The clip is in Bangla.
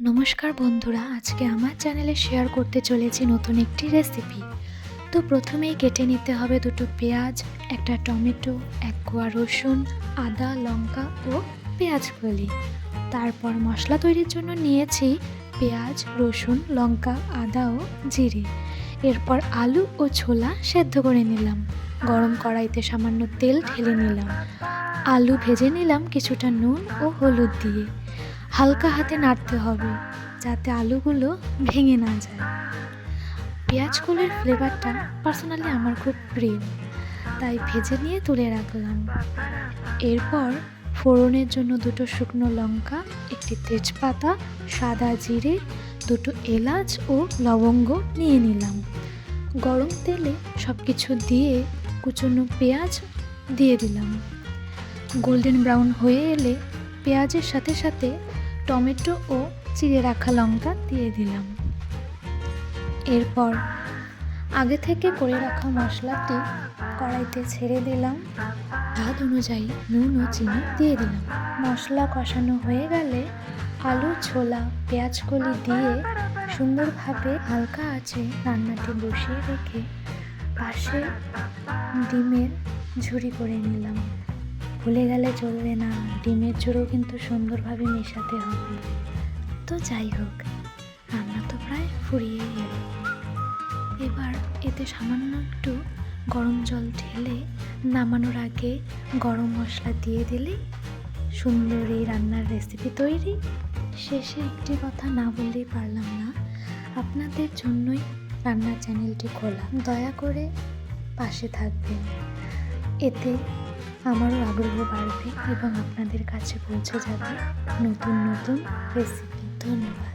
নমস্কার বন্ধুরা, আজকে আমার চ্যানেলে শেয়ার করতে চলেছি নতুন একটি রেসিপি। তো প্রথমেই কেটে নিতে হবে দুটো পেঁয়াজ, একটা টমেটো, এক কোয়া রসুন, আদা, লঙ্কা ও পেঁয়াজ কলি। তারপর মশলা তৈরির জন্য নিয়েছি পেঁয়াজ, রসুন, লঙ্কা, আদা ও জিরে। এরপর আলু ও ছোলা সেদ্ধ করে নিলাম। গরম কড়াইতে সামান্য তেল ঢেলে নিলাম। আলু ভেজে নিলাম কিছুটা নুন ও হলুদ দিয়ে। হালকা হাতে নাড়তে হবে যাতে আলুগুলো ভেঙে না যায়। পেঁয়াজগুলোর ফ্লেভারটা পার্সোনালি আমার খুব প্রিয়, তাই ভেজে নিয়ে তুলে রাখলাম। এরপর ফোড়নের জন্য দুটো শুকনো লঙ্কা, একটি তেজপাতা, সাদা জিরে, দুটো এলাচ ও লবঙ্গ নিয়ে নিলাম। গরম তেলে সব কিছু দিয়ে কুচনো পেঁয়াজ দিয়ে দিলাম। গোল্ডেন ব্রাউন হয়ে এলে পেঁয়াজের সাথে সাথে টমেটো ও চিড়ে রাখা লঙ্কা দিয়ে দিলাম। এরপর আগে থেকে করে রাখা মশলাটি কড়াইতে ছেড়ে দিলাম। স্বাদ অনুযায়ী নুন ও চিনি দিয়ে দিলাম। মশলা কষানো হয়ে গেলে আলু, ছোলা, পেঁয়াজ কলি দিয়ে সুন্দরভাবে হালকা আঁচে রান্নাটি বসিয়ে রেখে পাশে ডিমের ঝুরি করে নিলাম। ভুলে গেলে চলবে না, ডিমের ঝুড়ো কিন্তু সুন্দরভাবে মেশাতে হবে। তো যাই হোক, রান্না তো প্রায় ফুরিয়ে এলো। এবার এতে সামান্য একটু গরম জল ঢেলে নামানোর আগে গরম মশলা দিয়ে দিলেই সুন্দর এই রান্নার রেসিপি তৈরি। শেষে একটি কথা না বললেই পারলাম না, আপনাদের জন্যই রান্নার চ্যানেলটি খোলা। দয়া করে পাশে থাকবেন, এতে আমারও আগ্রহ বাড়বে এবং আপনাদের কাছে পৌঁছে যাবে নতুন নতুন রেসিপি। ধন্যবাদ।